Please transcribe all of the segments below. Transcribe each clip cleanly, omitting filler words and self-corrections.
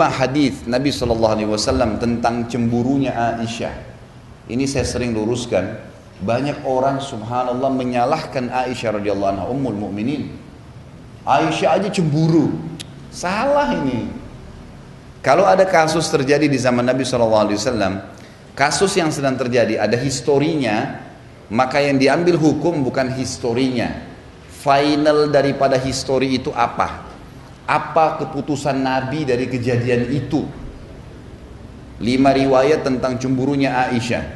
hadis Nabi SAW tentang cemburunya Aisyah. Ini saya sering luruskan. Banyak orang subhanallah menyalahkan Aisyah radhiyallahu anha, ummul mukminin. Aisyah aja cemburu. Salah ini. Kalau ada kasus terjadi di zaman Nabi SAW, kasus yang sedang terjadi ada historinya, maka yang diambil hukum bukan historinya. Final daripada histori itu apa? Apa keputusan Nabi dari kejadian itu? 5 riwayat tentang cemburunya Aisyah.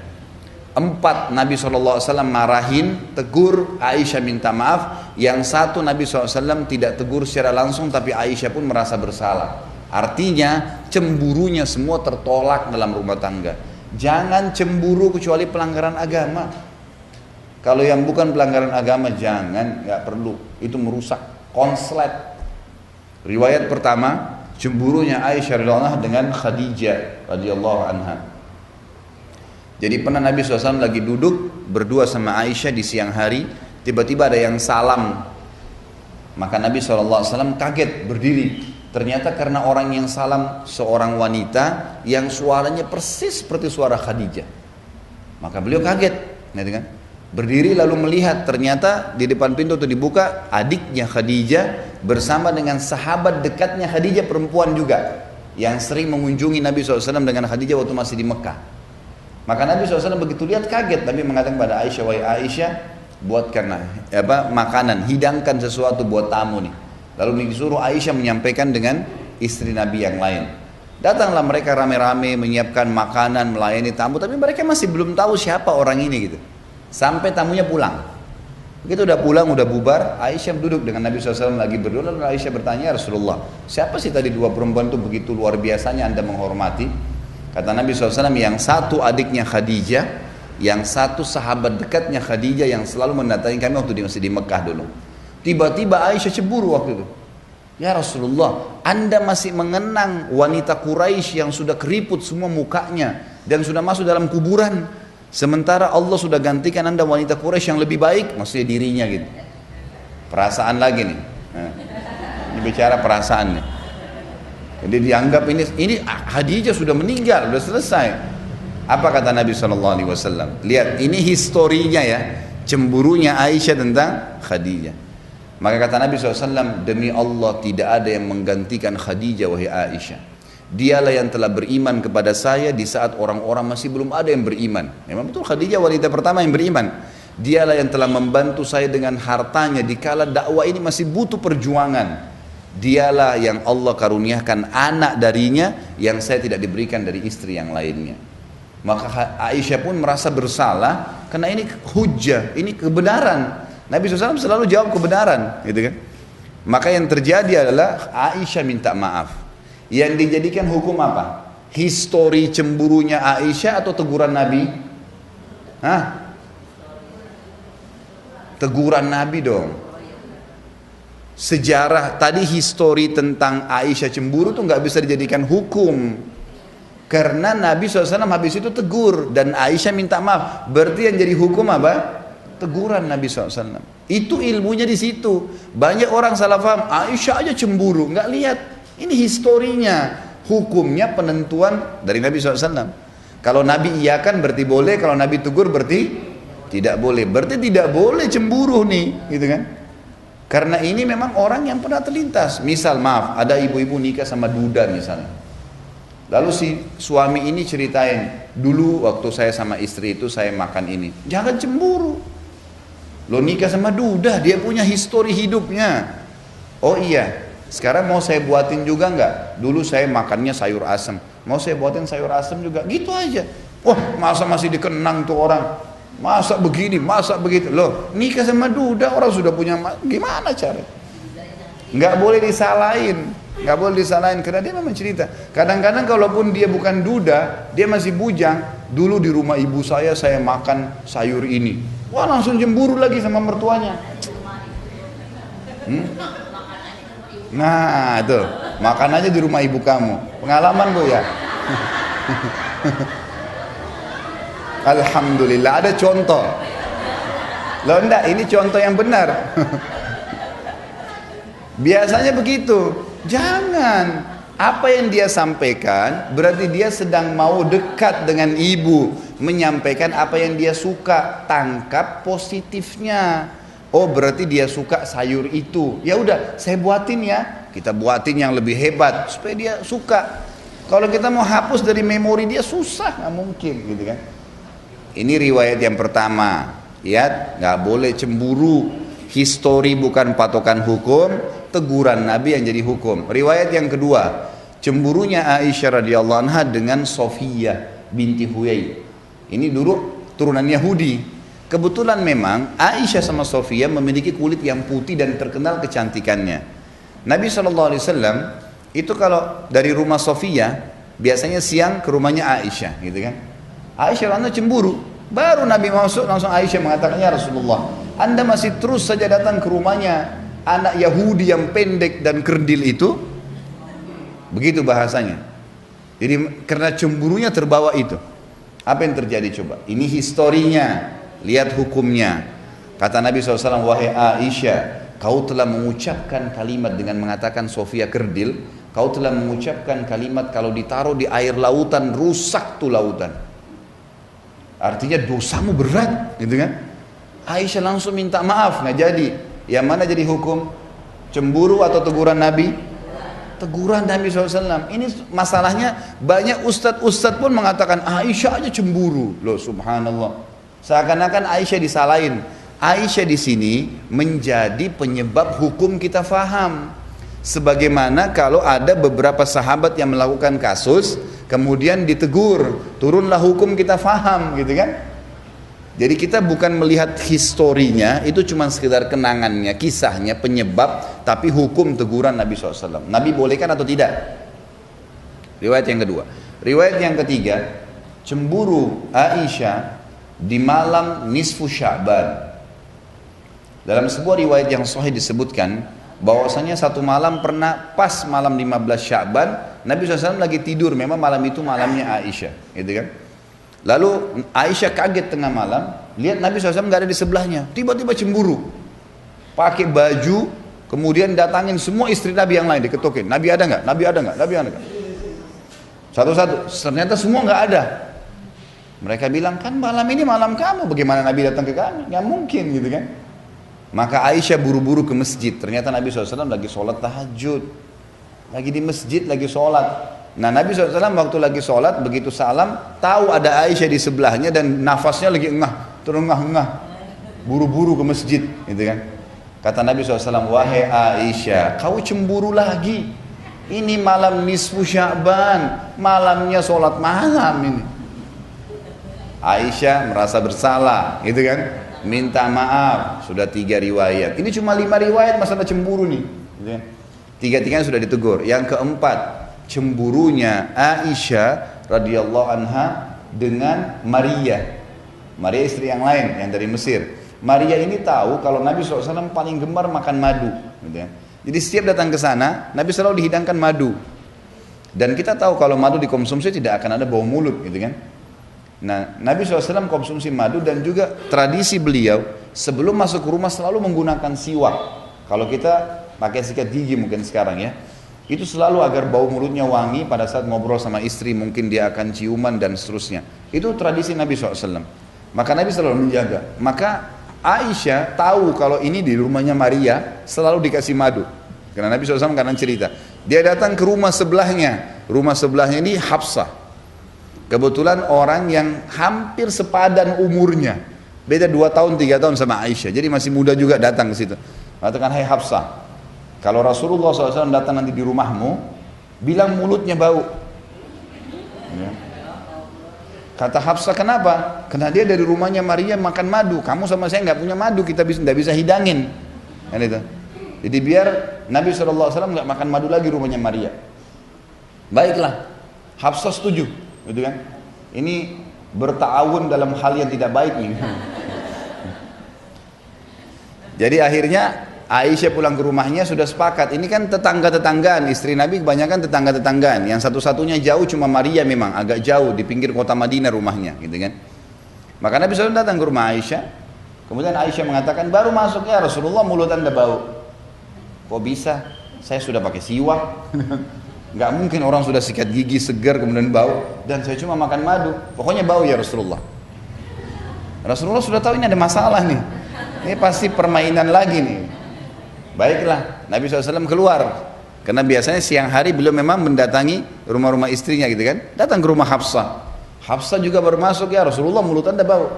4 Nabi SAW marahin, tegur, Aisyah minta maaf. Yang 1 Nabi SAW tidak tegur secara langsung, tapi Aisyah pun merasa bersalah. Artinya cemburunya semua tertolak dalam rumah tangga. Jangan cemburu kecuali pelanggaran agama. Kalau yang bukan pelanggaran agama jangan, nggak perlu. Itu merusak konslet. Riwayat pertama, cemburunya Aisyah radhiyallahu anha dengan Khadijah radhiyallahu anha. Jadi pernah Nabi SAW lagi duduk berdua sama Aisyah di siang hari, tiba-tiba ada yang salam. Maka Nabi SAW kaget berdiri. Ternyata karena orang yang salam seorang wanita yang suaranya persis seperti suara Khadijah. Maka beliau kaget, gitu kan? Berdiri lalu melihat, ternyata di depan pintu itu dibuka, adiknya Khadijah bersama dengan sahabat dekatnya Khadijah, perempuan juga, yang sering mengunjungi Nabi SAW dengan Khadijah waktu masih di Mekah. Maka Nabi SAW begitu lihat kaget, Nabi mengatakan pada Aisyah, wahai Aisyah, buatkan makanan, hidangkan sesuatu buat tamu nih. Lalu disuruh Aisyah menyampaikan dengan istri Nabi yang lain. Datanglah mereka rame-rame menyiapkan makanan, melayani tamu, tapi mereka masih belum tahu siapa orang ini gitu. Sampai tamunya pulang. Begitu udah pulang, udah bubar, Aisyah duduk dengan Nabi SAW lagi berdua. Lalu Aisyah bertanya, Rasulullah, siapa sih tadi 2 perempuan itu begitu luar biasanya Anda menghormati? Kata Nabi SAW, yang satu adiknya Khadijah, yang satu sahabat dekatnya Khadijah yang selalu mendatangi kami waktu masih di Mekah dulu. Tiba-tiba Aisyah cemburu waktu itu. Ya Rasulullah, Anda masih mengenang wanita Quraisy yang sudah keriput semua mukanya dan sudah masuk dalam kuburan. Sementara Allah sudah gantikan Anda wanita Quraisy yang lebih baik, maksudnya dirinya gitu. Perasaan lagi nih. Ini bicara perasaan nih. Jadi dianggap ini Khadijah sudah meninggal, sudah selesai. Apa kata Nabi SAW? Lihat, ini historinya ya, cemburunya Aisyah tentang Khadijah. Maka kata Nabi SAW, demi Allah tidak ada yang menggantikan Khadijah wahai Aisyah. Dialah yang telah beriman kepada saya di saat orang-orang masih belum ada yang beriman. Memang betul Khadijah wanita pertama yang beriman. Dialah yang telah membantu saya dengan hartanya dikala dakwah ini masih butuh perjuangan. Dialah yang Allah karuniakan anak darinya yang saya tidak diberikan dari istri yang lainnya. Maka Aisyah pun merasa bersalah karena ini hujjah, ini kebenaran. Nabi SAW selalu jawab kebenaran, gitu kan? Maka yang terjadi adalah Aisyah minta maaf. Yang dijadikan hukum apa? Histori cemburunya Aisyah atau teguran Nabi? Hah? Teguran Nabi dong. Sejarah tadi histori tentang Aisyah cemburu tuh nggak bisa dijadikan hukum. Karena Nabi SAW habis itu tegur dan Aisyah minta maaf. Berarti yang jadi hukum apa? Teguran Nabi SAW. Itu ilmunya di situ. Banyak orang salah paham. Aisyah aja cemburu, nggak lihat. Ini historinya, hukumnya penentuan dari Nabi SAW. Kalau Nabi iyakan berarti boleh, kalau Nabi tegur berarti tidak boleh. Berarti tidak boleh cemburu nih, gitu kan? Karena ini memang orang yang pernah terlintas. Misal maaf, ada ibu-ibu nikah sama duda misalnya. Lalu si suami ini ceritain, dulu waktu saya sama istri itu saya makan ini. Jangan cemburu. Lo nikah sama duda, dia punya histori hidupnya. Oh iya. Sekarang mau saya buatin juga enggak? Dulu saya makannya sayur asem. Mau saya buatin sayur asem juga? Gitu aja. Wah, masa masih dikenang tuh orang. Masa begini, masa begitu. Loh, nikah sama duda orang sudah punya, gimana cara? Enggak boleh disalahin. Enggak boleh disalahin karena dia memang cerita. Kadang-kadang kalaupun dia bukan duda, dia masih bujang. Dulu di rumah ibu saya makan sayur ini. Wah, langsung cemburu lagi sama mertuanya. Nah itu makan aja di rumah ibu kamu. Pengalaman bu ya. Alhamdulillah ada contoh. Loh enggak, ini contoh yang benar. Biasanya begitu. Jangan. Apa yang dia sampaikan berarti dia sedang mau dekat dengan ibu, menyampaikan apa yang dia suka. Tangkap positifnya. Oh berarti dia suka sayur itu. Ya udah, saya buatin ya. Kita buatin yang lebih hebat supaya dia suka. Kalau kita mau hapus dari memori dia susah, nggak mungkin gitu kan. Ini riwayat yang pertama. Ya, nggak boleh cemburu. Histori bukan patokan hukum, teguran Nabi yang jadi hukum. Riwayat yang kedua, cemburunya Aisyah radhiyallahu anha dengan Sofiyah binti Huyai. Ini dulu turunan Yahudi. Kebetulan memang Aisyah sama Sofiyah memiliki kulit yang putih dan terkenal kecantikannya. Nabi SAW itu kalau dari rumah Sofiyah biasanya siang ke rumahnya Aisyah, gitu kan? Aisyah langsung cemburu. Baru Nabi masuk langsung Aisyah mengatakan, ya Rasulullah, Anda masih terus saja datang ke rumahnya anak Yahudi yang pendek dan kerdil itu. Begitu bahasanya. Jadi karena cemburunya terbawa itu. Apa yang terjadi coba? Ini historinya, lihat hukumnya. Kata Nabi SAW, wahai Aisyah, kau telah mengucapkan kalimat dengan mengatakan Sofia kerdil. Kau telah mengucapkan kalimat kalau ditaruh di air lautan, rusak tuh lautan. Artinya dosamu berat, gitu kan? Aisyah langsung minta maaf, nggak jadi. Yang mana jadi hukum? Cemburu atau teguran Nabi? Teguran Nabi SAW. Ini masalahnya banyak ustadz-ustadz pun mengatakan Aisyah aja cemburu. Loh subhanallah. Seakan-akan Aisyah disalahin. Aisyah di sini menjadi penyebab hukum kita faham. Sebagaimana kalau ada beberapa sahabat yang melakukan kasus, kemudian ditegur, turunlah hukum kita faham, gitu kan? Jadi kita bukan melihat historinya, itu cuma sekedar kenangannya, kisahnya, penyebab, tapi hukum teguran Nabi SAW. Nabi bolehkan atau tidak? Riwayat yang kedua. Riwayat yang ketiga, cemburu Aisyah di malam nisfu Sya'ban. Dalam sebuah riwayat yang sahih disebutkan bahwasanya satu malam pernah pas malam 15 Sya'ban, Nabi SAW lagi tidur, memang malam itu malamnya Aisyah, gitu kan? Lalu Aisyah kaget tengah malam, lihat Nabi SAW nggak ada di sebelahnya, tiba-tiba cemburu, pakai baju, kemudian datangin semua istri Nabi yang lain, diketokin, Nabi ada nggak? Nabi ada nggak? Nabi ada nggak? Satu-satu, ternyata semua nggak ada. Mereka bilang, kan malam ini malam kamu, bagaimana Nabi datang ke kami? Nggak mungkin, gitu kan? Maka Aisyah buru-buru ke masjid. Ternyata Nabi SAW lagi sholat tahajud. Lagi di masjid, lagi sholat. Nah Nabi SAW waktu lagi sholat, begitu salam, tahu ada Aisyah di sebelahnya dan nafasnya lagi engah, terengah-engah. Buru-buru ke masjid, gitu kan. Kata Nabi SAW, wahai Aisyah, kau cemburu lagi. Ini malam nisfu Sya'ban, malamnya sholat malam ini. Aisyah merasa bersalah, gitu kan. Minta maaf, sudah 3 riwayat. Ini cuma 5 riwayat masalah cemburu nih. Tiga-tiganya sudah ditegur. Yang keempat, cemburunya Aisyah radhiyallahu anha dengan Maria. Maria istri yang lain, yang dari Mesir. Maria ini tahu kalau Nabi SAW paling gemar makan madu. Jadi setiap datang ke sana, Nabi selalu dihidangkan madu. Dan kita tahu kalau madu dikonsumsi tidak akan ada bau mulut, gitu kan? Nah, Nabi SAW konsumsi madu dan juga tradisi beliau sebelum masuk ke rumah selalu menggunakan siwak. Kalau kita pakai sikat gigi mungkin sekarang ya, itu selalu agar bau mulutnya wangi pada saat ngobrol sama istri, mungkin dia akan ciuman dan seterusnya. Itu tradisi Nabi SAW. Maka Nabi selalu menjaga. Maka Aisyah tahu kalau ini di rumahnya Maria selalu dikasih madu. Karena Nabi SAW kadang cerita, dia datang ke rumah sebelahnya. Rumah sebelahnya ini Hafsah. Kebetulan orang yang hampir sepadan umurnya, beda 2 tahun 3 tahun sama Aisyah, jadi masih muda juga datang ke situ. Katakan, hai Hafsah, kalau Rasulullah SAW datang nanti di rumahmu, bilang mulutnya bau. Ya. Kata Hafsah, kenapa? Karena dia dari rumahnya Maria makan madu, kamu sama saya nggak punya madu, kita nggak bisa hidangin. Kan itu. Jadi biar Nabi SAW nggak makan madu lagi rumahnya Maria. Baiklah, Hafsah setuju. Gitu kan? Ini bertawun dalam hal yang tidak baik nih. Jadi akhirnya Aisyah pulang ke rumahnya sudah sepakat. Ini kan tetangga-tetanggaan, istri Nabi kebanyakan tetangga-tetanggaan. Yang satu-satunya jauh cuma Maria, memang agak jauh di pinggir kota Madinah rumahnya, gitu kan? Maka Nabi SAW datang ke rumah Aisyah. Kemudian Aisyah mengatakan, baru masuk ya Rasulullah mulut anda bau. Kok bisa? Saya sudah pakai siwak. Nggak mungkin orang sudah sikat gigi segar kemudian bau, dan saya cuma makan madu, pokoknya bau ya Rasulullah. Rasulullah sudah tahu ini ada masalah nih, ini pasti permainan lagi nih. Baiklah, Nabi SAW keluar, karena biasanya siang hari beliau memang mendatangi rumah-rumah istrinya gitu kan, datang ke rumah Hafsah. Hafsah juga baru masuk, ya Rasulullah mulut anda bau.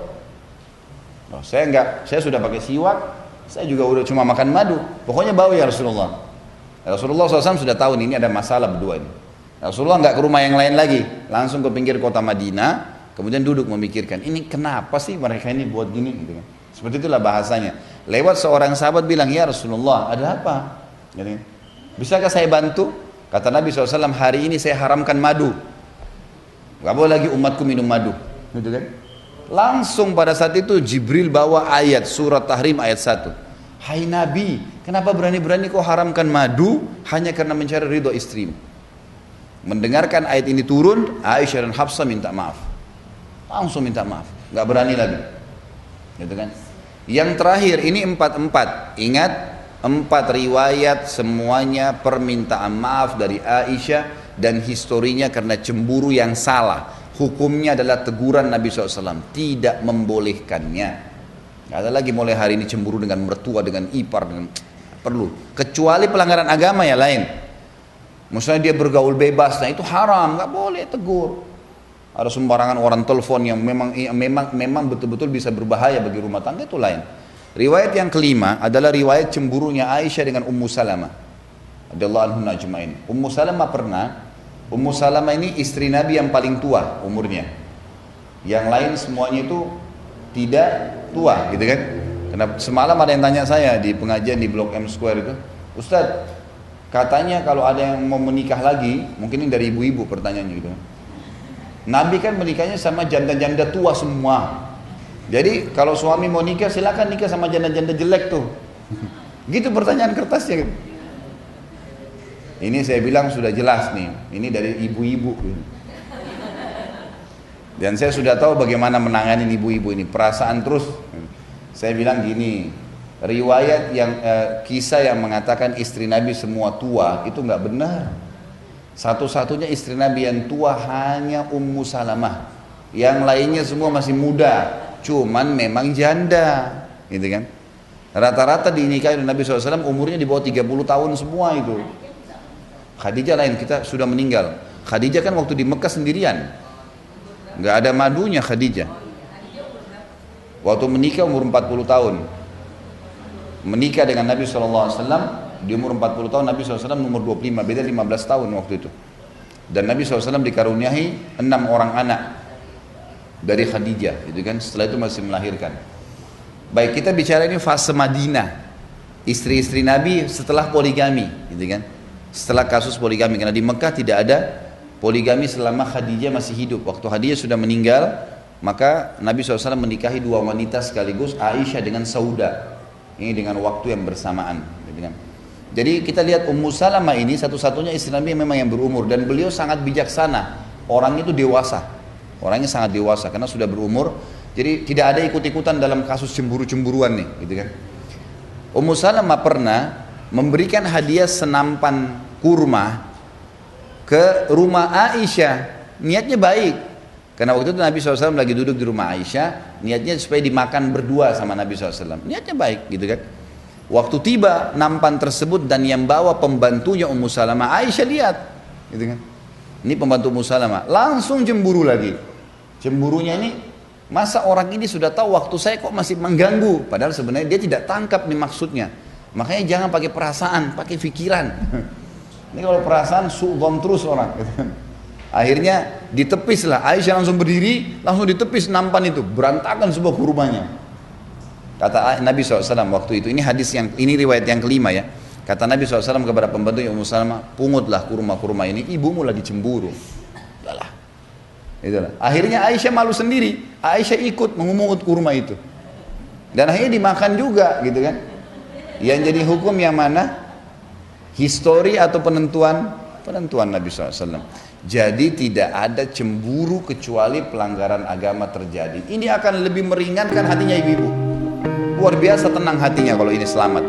Oh, saya enggak, saya sudah pakai siwak, saya juga udah cuma makan madu, pokoknya bau ya Rasulullah. Rasulullah SAW sudah tahu nih, ini ada masalah berdua ini. Rasulullah nggak ke rumah yang lain lagi, langsung ke pinggir kota Madinah, kemudian duduk memikirkan, ini kenapa sih mereka ini buat gini gitu kan. Seperti itulah bahasanya. Lewat seorang sahabat bilang, ya Rasulullah ada apa? Gitu. Bisakah saya bantu? Kata Nabi SAW, hari ini saya haramkan madu, gak boleh lagi umatku minum madu gitu kan. Langsung pada saat itu Jibril bawa ayat surat Tahrim ayat 1. Hai Nabi, kenapa berani-berani kau haramkan madu hanya karena mencari ridho istrimu? Mendengarkan ayat ini turun, Aisyah dan Hafsah minta maaf. Langsung minta maaf, gak berani lagi gitu kan. Yang terakhir ini 4 ingat, 4 riwayat semuanya permintaan maaf dari Aisyah, dan historinya karena cemburu yang salah. Hukumnya adalah teguran Nabi SAW, tidak membolehkannya. Gak ada lagi mulai hari ini cemburu dengan mertua, dengan ipar, dengan perlu. Kecuali pelanggaran agama ya lain. Misalnya dia bergaul bebas, nah itu haram, gak boleh tegur. Ada sembarangan orang telepon yang memang betul-betul bisa berbahaya bagi rumah tangga, itu lain. Riwayat yang kelima adalah riwayat cemburunya Aisyah dengan Ummu Salamah radhiyallahu anha ajmain. Ummu Salamah ini istri Nabi yang paling tua umurnya. Yang lain semuanya itu tidak tua gitu kan. Karena semalam ada yang tanya saya di pengajian di Blok M Square itu, Ustadz, katanya kalau ada yang mau menikah lagi, mungkin ini dari ibu-ibu pertanyaannya gitu. Nabi kan menikahnya sama janda-janda tua semua. Jadi kalau suami mau nikah silakan nikah sama janda-janda jelek tuh. Gitu pertanyaan kertasnya. Ini saya bilang sudah jelas nih, ini dari ibu-ibu. Dan saya sudah tahu bagaimana menangani ibu-ibu ini, perasaan terus. Saya bilang gini, riwayat yang kisah yang mengatakan istri Nabi semua tua itu nggak benar. Satu-satunya istri Nabi yang tua hanya Ummu Salamah. Yang lainnya semua masih muda, cuman memang janda, gitu kan. Rata-rata dinikahi oleh Nabi SAW umurnya di bawah 30 tahun semua itu. Khadijah lain, kita sudah meninggal. Khadijah kan waktu di Mekah sendirian, nggak ada madunya Khadijah. Waktu menikah umur 40 tahun. Menikah dengan Nabi SAW di umur 40 tahun, Nabi SAW umur 25, beda 15 tahun waktu itu. Dan Nabi SAW dikaruniai 6 orang anak dari Khadijah, gitu kan. Setelah itu masih melahirkan. Baik, kita bicara ini fase Madinah, istri-istri Nabi setelah poligami, gitu kan. Setelah kasus poligami, karena di Mekah tidak ada poligami selama Khadijah masih hidup. Waktu Khadijah sudah meninggal, maka Nabi SAW menikahi 2 wanita sekaligus, Aisyah dengan Sauda. Ini dengan waktu yang bersamaan, gitu kan. Jadi kita lihat Ummu Salamah ini satu-satunya istri Nabi yang memang yang berumur, dan beliau sangat bijaksana. Orangnya itu dewasa, orangnya sangat dewasa karena sudah berumur. Jadi tidak ada ikut-ikutan dalam kasus cemburu-cemburuan nih, gitu kan. Ummu Salamah pernah memberikan hadiah senampan kurma ke rumah Aisyah. Niatnya baik, karena waktu itu Nabi SAW lagi duduk di rumah Aisyah, niatnya supaya dimakan berdua sama Nabi SAW. Niatnya baik, gitu kan. Waktu tiba nampan tersebut dan yang bawa pembantunya Ummu Salamah, Aisyah lihat, gitu kan. Ini pembantu Ummu Salamah, langsung cemburu lagi. Cemburunya ini, masa orang ini sudah tahu waktu saya kok masih mengganggu, padahal sebenarnya dia tidak tangkap nih maksudnya. Makanya jangan pakai perasaan, pakai pikiran. Ini kalau perasaan suudzon terus orang, gitu kan. Akhirnya ditepis lah, Aisyah langsung berdiri, langsung ditepis nampan itu, berantakan sebuah kurmanya. Kata Nabi SAW waktu itu, ini hadis yang, ini riwayat yang kelima ya. Kata Nabi SAW kepada pembantunya Ummu Salamah, pungutlah kurma-kurma ini, ibumu lagi cemburu. Udahlah. Itulah. Akhirnya Aisyah malu sendiri, Aisyah ikut mengumungut kurma itu. Dan akhirnya dimakan juga, gitu kan. Yang jadi hukum yang mana? Histori atau penentuan Nabi SAW. Jadi tidak ada cemburu kecuali pelanggaran agama terjadi. Ini akan lebih meringankan hatinya ibu-ibu. Luar biasa tenang hatinya kalau ini selamat.